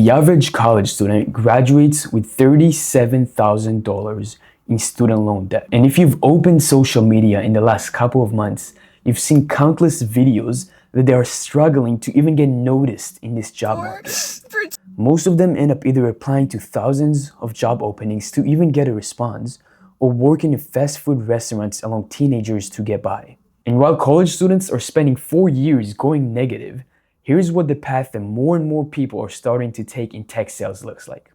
The average college student graduates with $37,000 in student loan debt. And if you've opened social media in the last couple of months, you've seen countless videos that they are struggling to even get noticed in this job market. Most of them end up either applying to thousands of job openings to even get a response, or working in fast food restaurants along teenagers to get by. And while college students are spending 4 years going negative, here's what the path that more and more people are starting to take in tech sales looks like.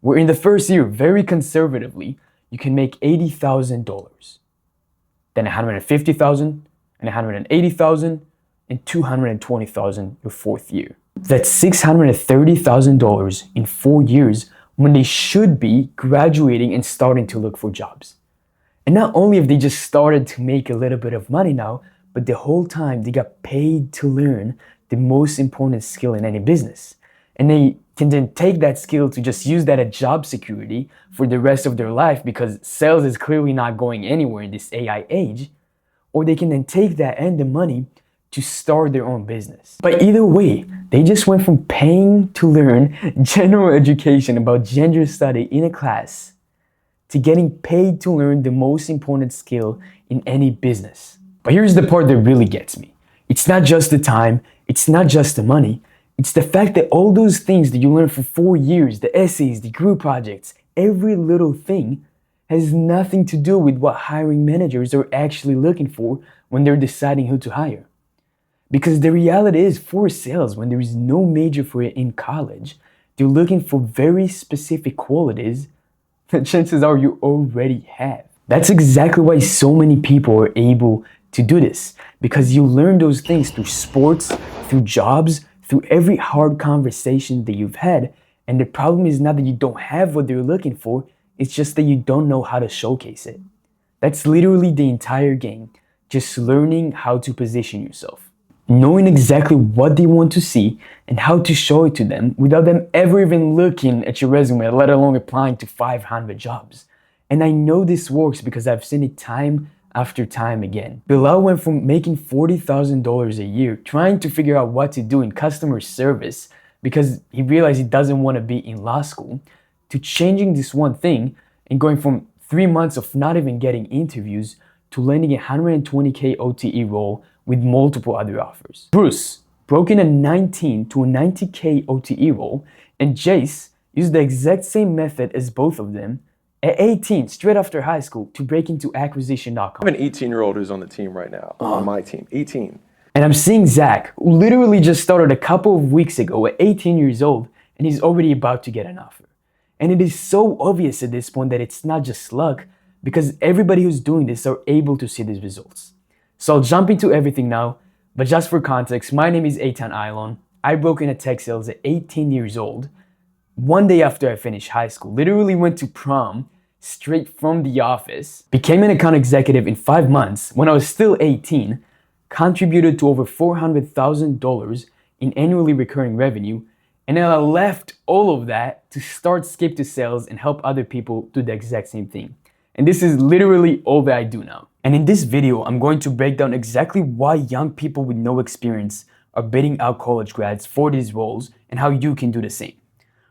Where in the first year, very conservatively, you can make $80,000, then $150,000, and $180,000, and $220,000 your fourth year. That's $630,000 in 4 years when they should be graduating and starting to look for jobs. And not only have they just started to make a little bit of money now, but the whole time they got paid to learn the most important skill in any business. And they can then take that skill to just use that as job security for the rest of their life, because sales is clearly not going anywhere in this AI age. Or they can then take that and the money to start their own business. But either way, they just went from paying to learn general education about gender study in a class to getting paid to learn the most important skill in any business. But here's the part that really gets me. It's not just the time, it's not just the money, it's the fact that all those things that you learn for 4 years, the essays, the group projects, every little thing has nothing to do with what hiring managers are actually looking for when they're deciding who to hire. Because the reality is, for sales, when there is no major for it in college, they're looking for very specific qualities that chances are you already have. That's exactly why so many people are able to do this, because you learn those things through sports, through jobs, through every hard conversation that you've had. And the problem is not that you don't have what they're looking for, it's just that you don't know how to showcase it. That's literally the entire game, just learning how to position yourself. Knowing exactly what they want to see and how to show it to them without them ever even looking at your resume, let alone applying to 500 jobs. And I know this works because I've seen it time after time again. Bilal went from making $40,000 a year trying to figure out what to do in customer service because he realized he doesn't want to be in law school, to changing this one thing and going from 3 months of not even getting interviews to landing a $120K OTE role with multiple other offers. Bruce broke in a 19 to a 90K OTE role, and Jace used the exact same method as both of them at 18, straight after high school, to break into acquisition.com. I have an 18-year-old who's on the team right now, on my team, 18. And I'm seeing Zach, who literally just started a couple of weeks ago at 18 years old, and he's already about to get an offer. And it is so obvious at this point that it's not just luck, because everybody who's doing this are able to see these results. So I'll jump into everything now, but just for context, my name is Eitan Aylon. I broke into tech sales at 18 years old, one day after I finished high school. Literally went to prom straight from the office, became an account executive in 5 months when I was still 18, contributed to over $400,000 in annually recurring revenue, and then I left all of that to start Skip to Sales and help other people do the exact same thing. And this is literally all that I do now. And in this video, I'm going to break down exactly why young people with no experience are bidding out college grads for these roles and how you can do the same.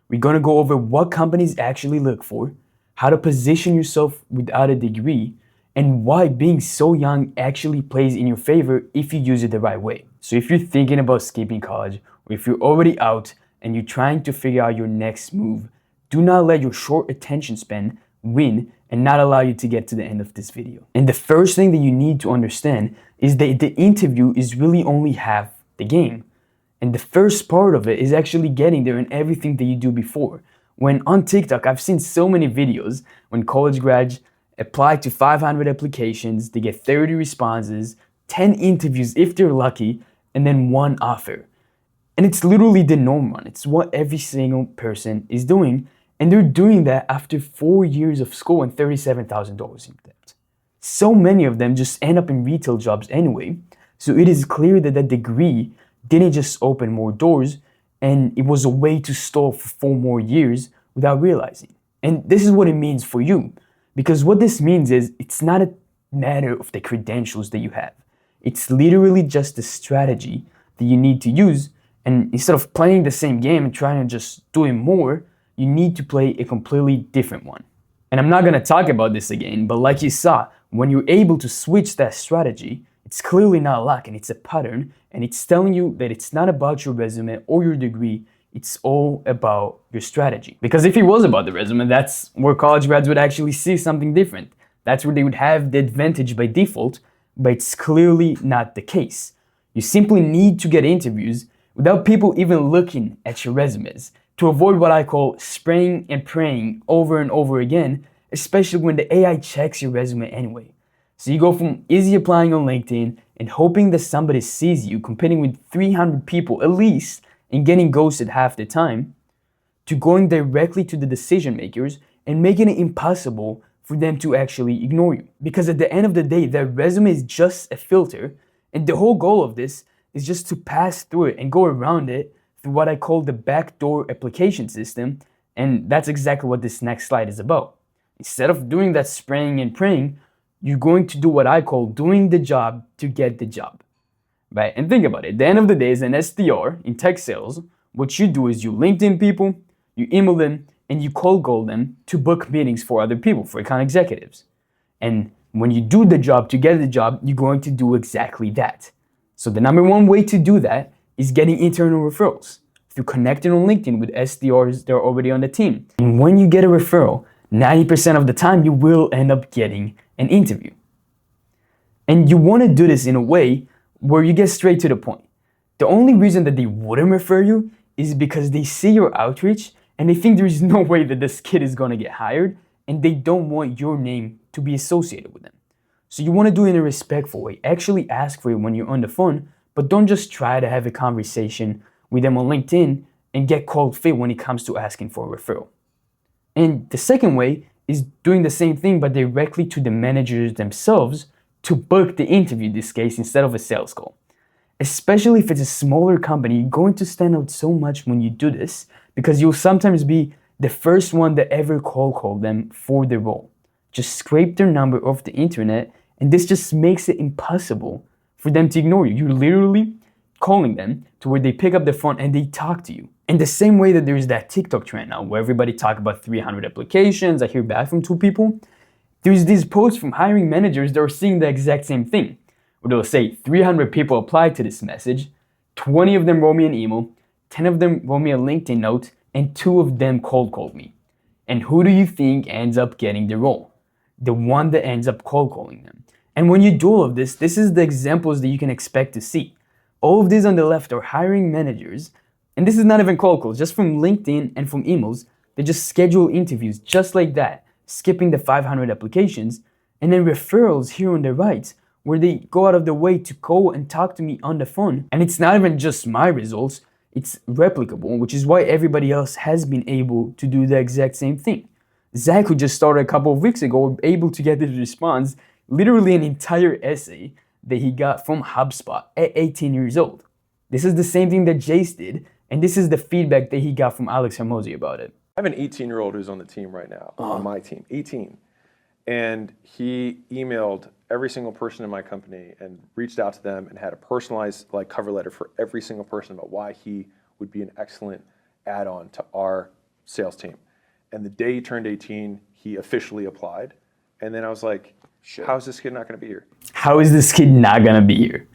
We're going to go over what companies actually look for, how to position yourself without a degree, and why being so young actually plays in your favor if you use it the right way. So if you're thinking about skipping college, or if you're already out and you're trying to figure out your next move, do not let your short attention span win and not allow you to get to the end of this video. And the first thing that you need to understand is that the interview is really only half the game. And the first part of it is actually getting there in everything that you do before. When on TikTok, I've seen so many videos when college grads apply to 500 applications, they get 30 responses, 10 interviews if they're lucky, and then 1 offer. And it's literally the norm run. It's what every single person is doing. And they're doing that after 4 years of school and $37,000 in debt. So many of them just end up in retail jobs anyway. So it is clear that that degree didn't just open more doors, and it was a way to stall for 4 more years without realizing. And this is what it means for you. Because what this means is it's not a matter of the credentials that you have. It's literally just the strategy that you need to use And instead of playing the same game and trying to just do it more, you need to play a completely different one. And I'm not gonna talk about this again, but like you saw, when you're able to switch that strategy, it's clearly not luck and it's a pattern, and it's telling you that it's not about your resume or your degree, it's all about your strategy. Because if it was about the resume, that's where college grads would actually see something different. That's where they would have the advantage by default, but it's clearly not the case. You simply need to get interviews without people even looking at your resumes, to avoid what I call spraying and praying over and over again, especially when the AI checks your resume anyway. So you go from easy applying on LinkedIn and hoping that somebody sees you competing with 300 people at least and getting ghosted half the time, to going directly to the decision makers and making it impossible for them to actually ignore you. Because at the end of the day, their resume is just a filter, and the whole goal of this is just to pass through it and go around it through what I call the backdoor application system, and that's exactly what this next slide is about. Instead of doing that spraying and praying, you're going to do what I call doing the job to get the job, right? And think about it. At the end of the day, as an SDR in tech sales, what you do is you LinkedIn people, you email them, and you cold call them to book meetings for other people, for account executives. And when you do the job to get the job, you're going to do exactly that. So the number one way to do that is getting internal referrals through connecting on LinkedIn with SDRs that are already on the team. And when you get a referral, 90% of the time you will end up getting an interview. And you want to do this in a way where you get straight to the point. The only reason that they wouldn't refer you is because they see your outreach and they think there is no way that this kid is going to get hired, and they don't want your name to be associated with them. So you want to do it in a respectful way. Actually ask for it when you're on the phone, but don't just try to have a conversation with them on LinkedIn and get cold feet when it comes to asking for a referral. And the second way is doing the same thing, but directly to the managers themselves to book the interview in this case instead of a sales call. Especially if it's a smaller company, you're going to stand out so much when you do this because you'll sometimes be the first one that ever called them for the role. Just scrape their number off the internet, and this just makes it impossible for them to ignore you. You're literally calling them to where they pick up the phone and they talk to you. In the same way that there's that TikTok trend now where everybody talk about 300 applications, I hear back from 2 people, there's these posts from hiring managers that are seeing the exact same thing. Where they'll say 300 people applied to this message, 20 of them wrote me an email, 10 of them wrote me a LinkedIn note, and 2 of them cold called me. And who do you think ends up getting the role? The one that ends up cold calling them. And when you do all of this, this is the examples that you can expect to see. All of these on the left are hiring managers, and this is not even cold calls, just from LinkedIn and from emails. They just schedule interviews just like that, skipping the 500 applications, and then referrals here on the right, where they go out of their way to go and talk to me on the phone. And it's not even just my results, it's replicable, which is why everybody else has been able to do the exact same thing. Zach, who just started a couple of weeks ago, was able to get this response, literally an entire essay that he got from HubSpot at 18 years old. This is the same thing that Jace did, and this is the feedback that he got from Alex Hermosi about it. I have an 18-year-old who's on the team right now, on my team, 18. And he emailed every single person in my company and reached out to them and had a personalized cover letter for every single person about why he would be an excellent add-on to our sales team. And the day he turned 18, he officially applied. And then I was like, how is this kid not going to be here? How is this kid not going to be here?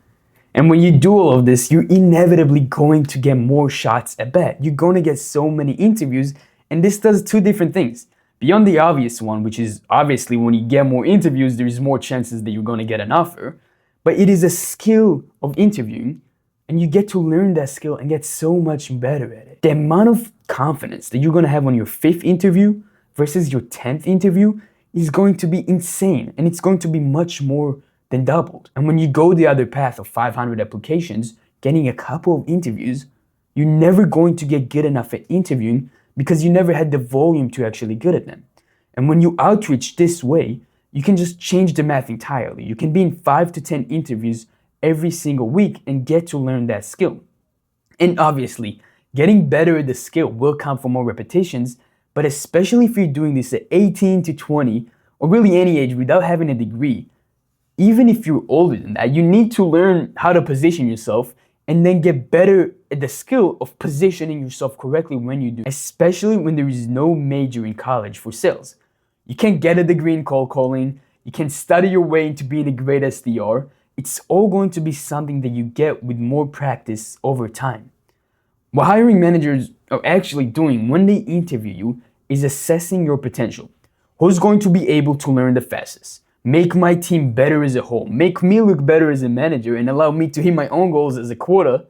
And when you do all of this, you're inevitably going to get more shots at bat. You're going to get so many interviews, and this does 2 different things. Beyond the obvious one, which is obviously when you get more interviews, there's more chances that you're going to get an offer. But it is a skill of interviewing, and you get to learn that skill and get so much better at it. The amount of confidence that you're going to have on your 5th interview versus your 10th interview is going to be insane, and it's going to be much more than doubled. And when you go the other path of 500 applications, getting a couple of interviews, you're never going to get good enough at interviewing because you never had the volume to actually good at them. And when you outreach this way, you can just change the math entirely. You can be in 5 to 10 interviews every single week and get to learn that skill. And obviously, getting better at the skill will come from more repetitions, but especially if you're doing this at 18 to 20, or really any age without having a degree, even if you're older than that, you need to learn how to position yourself and then get better at the skill of positioning yourself correctly when you do, especially when there is no major in college for sales. You can't get a degree in cold calling. You can't study your way into being a great SDR. It's all going to be something that you get with more practice over time. What hiring managers are actually doing when they interview you is assessing your potential. Who's going to be able to learn the fastest, make my team better as a whole, make me look better as a manager, and allow me to hit my own goals as a quota?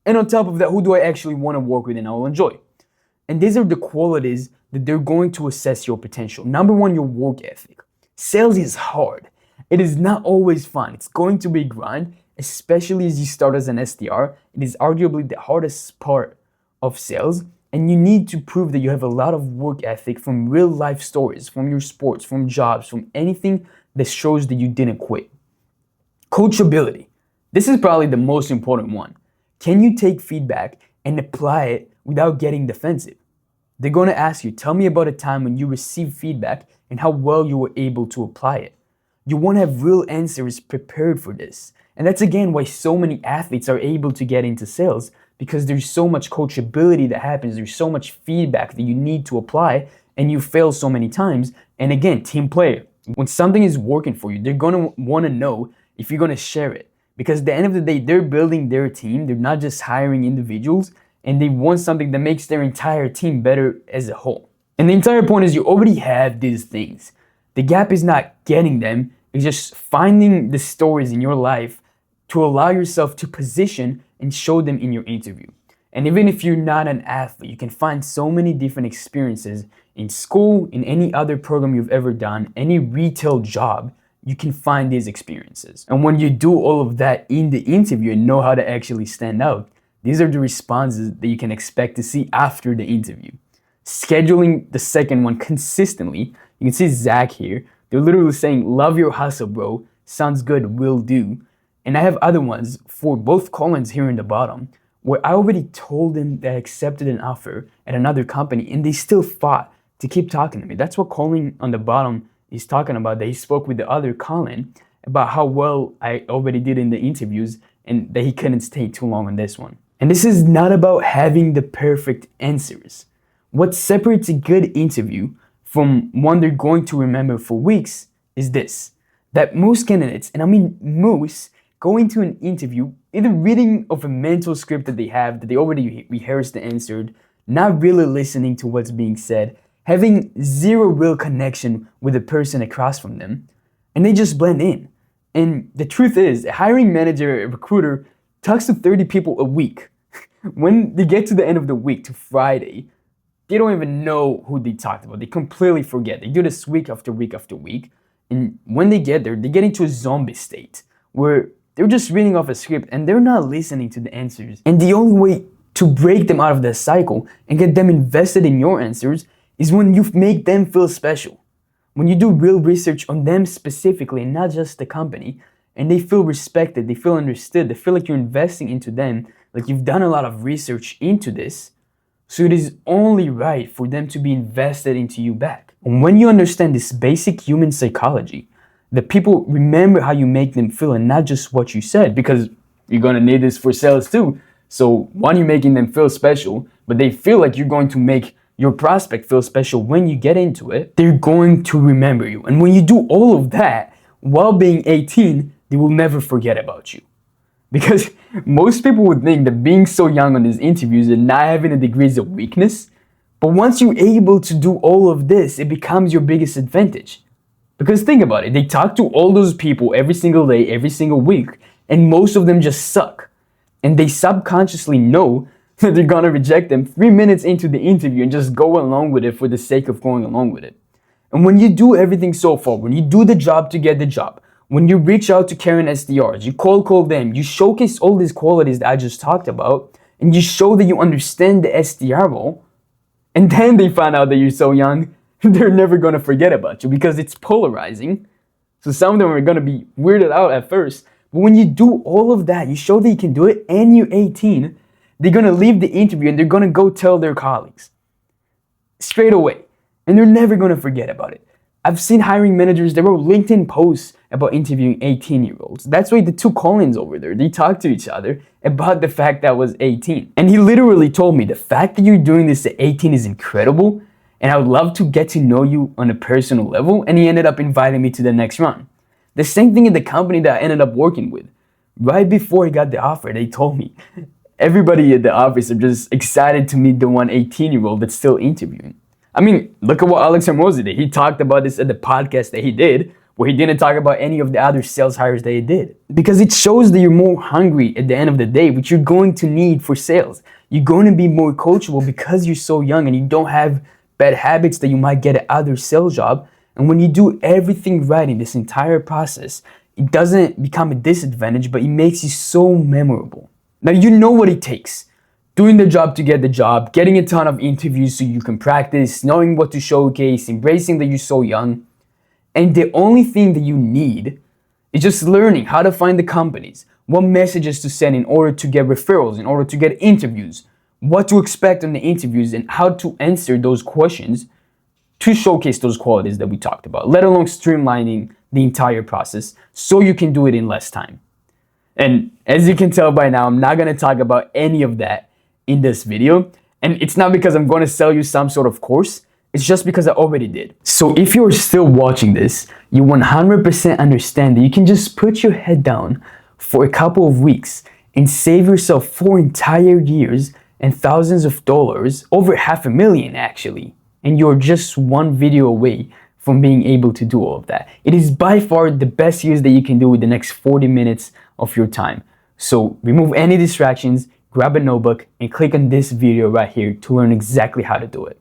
And on top of that, who do I actually want to work with and I will enjoy? And these are the qualities that they're going to assess your potential. Number one, your work ethic. Sales is hard. It is not always fun. It's going to be a grind, especially as you start as an SDR. It is arguably the hardest part of sales, and you need to prove that you have a lot of work ethic from real life stories, from your sports, from jobs, from anything that shows that you didn't quit. Coachability. This is probably the most important one. Can you take feedback and apply it without getting defensive? They're going to ask you, tell me about a time when you received feedback and how well you were able to apply it. You want to have real answers prepared for this. And that's again why so many athletes are able to get into sales, because there's so much coachability that happens. There's so much feedback that you need to apply, and you fail so many times. And again, team player. When something is working for you, they're going to want to know if you're going to share it. Because at the end of the day, they're building their team. They're not just hiring individuals, and they want something that makes their entire team better as a whole. And the entire point is you already have these things. The gap is not getting them. It's just finding the stories in your life to allow yourself to position and show them in your interview. And even if you're not an athlete, you can find so many different experiences in school, in any other program you've ever done, any retail job, you can find these experiences. And when you do all of that in the interview and know how to actually stand out, these are the responses that you can expect to see after the interview. Scheduling the second one consistently. You can see Zach here. They're literally saying, love your hustle, bro. Sounds good, will do. And I have other ones for both Collins here in the bottom, where I already told them that I accepted an offer at another company and they still fought to keep talking to me. That's what Colin on the bottom is talking about. That he spoke with the other Colin about how well I already did in the interviews and that he couldn't stay too long on this one. And this is not about having the perfect answers. What separates a good interview from one they're going to remember for weeks is this: that most candidates, and I mean most, go into an interview either reading of a mental script that they have, that they already rehearsed the answer, not really listening to what's being said, having zero real connection with the person across from them, and they just blend in. And the truth is, a hiring manager, a recruiter, talks to 30 people a week. When they get to the end of the week, to Friday, they don't even know who they talked about. They completely forget. They do this week after week after week. And when they get there, they get into a zombie state where they're just reading off a script and they're not listening to the answers. And the only way to break them out of that cycle and get them invested in your answers is when you make them feel special. When you do real research on them specifically and not just the company, and they feel respected, they feel understood, they feel like you're investing into them, like you've done a lot of research into this. So it is only right for them to be invested into you back. And when you understand this basic human psychology, the people remember how you make them feel and not just what you said, because you're going to need this for sales too. So one, you're making them feel special, but they feel like you're going to make your prospect feel special when you get into it. They're going to remember you. And when you do all of that while being 18, they will never forget about you. Because most people would think that being so young on these interviews and not having a degree is a weakness. But once you're able to do all of this, it becomes your biggest advantage. Because think about it, they talk to all those people every single day, every single week, and most of them just suck. And they subconsciously know that they're gonna reject them 3 minutes into the interview and just go along with it for the sake of going along with it. And when you do everything so far, when you do the job to get the job, when you reach out to current SDRs, you cold call them, you showcase all these qualities that I just talked about, and you show that you understand the SDR role, and then they find out that you're so young, they're never going to forget about you because it's polarizing. So some of them are going to be weirded out at first, but when you do all of that, you show that you can do it, and you're 18, they're going to leave the interview and they're going to go tell their colleagues straight away, and they're never going to forget about it. I've seen hiring managers, they wrote LinkedIn posts about interviewing 18-year-olds. That's why the two Collins over there, they talk to each other about the fact that I was 18. And he literally told me, the fact that you're doing this at 18 is incredible, and I would love to get to know you on a personal level. And he ended up inviting me to the next round. The same thing in the company that I ended up working with. Right before he got the offer, they told me, everybody at the office are just excited to meet the one 18-year-old that's still interviewing. I mean, look at what Alex Hermosi did. He talked about this at the podcast that he did, where he didn't talk about any of the other sales hires that he did. Because it shows that you're more hungry at the end of the day, which you're going to need for sales. You're going to be more coachable because you're so young and you don't have bad habits that you might get at other sales job. And when you do everything right in this entire process, it doesn't become a disadvantage, but it makes you so memorable. Now, you know what it takes. Doing the job to get the job, getting a ton of interviews so you can practice, knowing what to showcase, embracing that you're so young. And the only thing that you need is just learning how to find the companies, what messages to send in order to get referrals, in order to get interviews, what to expect on the interviews, and how to answer those questions to showcase those qualities that we talked about, let alone streamlining the entire process so you can do it in less time. And as you can tell by now, I'm not going to talk about any of that in this video. And it's not because I'm going to sell you some sort of course. It's just because I already did. So if you're still watching this, you 100% understand that you can just put your head down for a couple of weeks and save yourself 4 entire years and thousands of dollars, over $500,000 actually. And you're just one video away from being able to do all of that. It is by far the best use that you can do with the next 40 minutes of your time. So remove any distractions, grab a notebook, and click on this video right here to learn exactly how to do it.